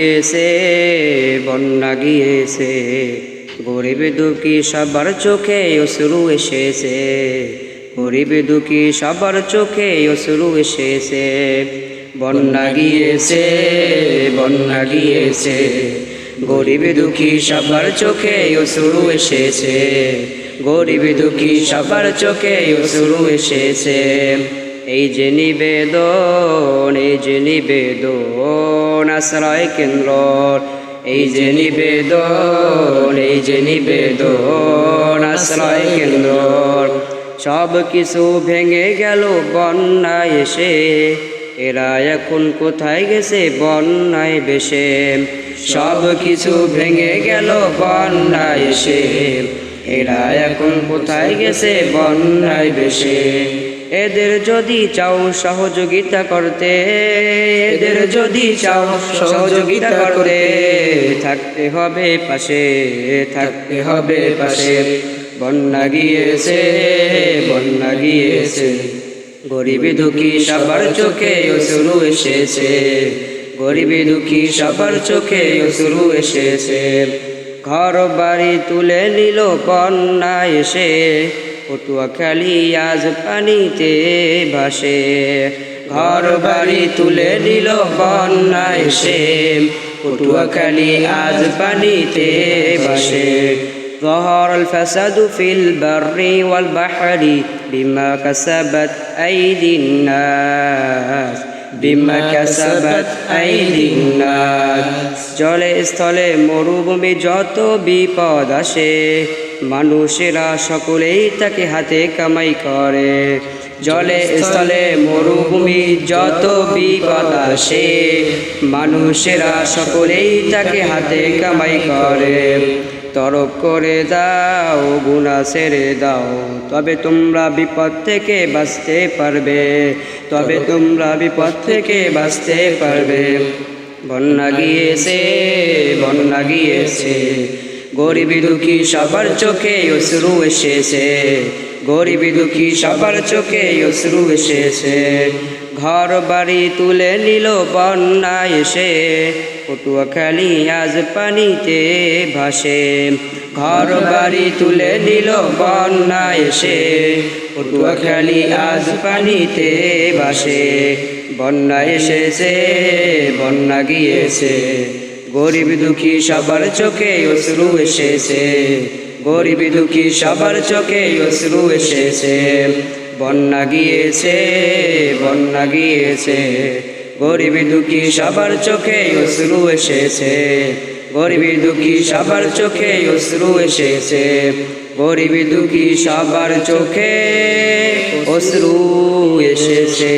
এসে বন্যা গিয়েছে, গরিব দুঃখী সবার চোখে অশ্রু এসেছে, গরিব দুঃখী সবার চোখে অশ্রু এসেছে। বন্যা গিয়েছে, বন্যা গিয়েছে, গরিব দুঃখী সবার চোখে অশ্রু এসেছে, গরিব দুঃখী সবার চোখে অশ্রু এসেছে। এই যে নিবেদন, এই যে নিবেদন আশ্রয় কেন্দ্র, এই যে নিবেদন, এই যে নিবেদন আশ্রয় কেন্দ্র। সব কিছু ভেঙে গেল বন্যায় এসে, এরা এখন কোথায় গেছে বন্যায় বেশে। সব কিছু ভেঙে গেল বন্যায় এসে, এরা এখন কোথায় গেছে বন্যায় বেশে। এদের যদি চাও সহযোগিতা করতে, এদের যদি চাও সহযোগিতা করতে, থাকতে হবে পাশে, থাকতে হবে পাশে। বন্যা গিয়েছে, বন্যা গিয়েছে, গরিব দুঃখী সবার চোখে অশ্রু এসেছে, গরিব দুঃখী সবার চোখে অশ্রু এসেছে। ঘর বাড়ি তুলে নিল বন্যা এসে, পটুয়াখালী আজ পানিতে ভাসে। ঘর বাড়ি তুলে নিল বন্যা এসে, পটুয়াখালী আজ পানিতে ভাসে। ظهر الفساد في البر والبحر بما كسبت أيدي الناس, بما كسبت أيدي الناس। জলে স্থলে মরুভূমি যত বিপদ আসে, মানুষেরা সকলেই তাকে হাতে কামাই করে। জলে স্থলে মরুভূমি যত বিপদ আসে, মানুষেরা সকলেই তাকে হাতে কামাই করে। তরক করে দাও, গুনাহ ছেড়ে দাও, তবে তোমরা বিপদ থেকে বাঁচতে পারবে, তবে তোমরা বিপদ থেকে বাঁচতে পারবে। বন্যা গিয়েছে, বন্যা গিয়েছে, গরিব দুঃখী সবার চোখে অশ্রু এসেছে, গরিব দুঃখী সবার চোখে অশ্রু এসেছে। ঘর বাড়ি তুলে নিল বন্যা এসে, পটুয়াখালী আজ পানিতে ভাসে। ঘর বাড়ি তুলে নিল বন্যা এসে, পটুয়াখালী আজ পানিতে ভাসে। বন্যা এসেছে, বন্যা গিয়েছে, গরিব দুঃখী সবার চোখে অশ্রু এসেছে, গরিব দুঃখী সবার চোখে অশ্রু এসেছে। বন্যা গিয়েছে, বন্যা গিয়েছে, গরিব দুঃখী সবার চোখে অশ্রু এসেছে, গরিব দুঃখী সবার চোখে অশ্রু এসেছে, গরিব দুঃখী সবার চোখে অশ্রু এসেছে।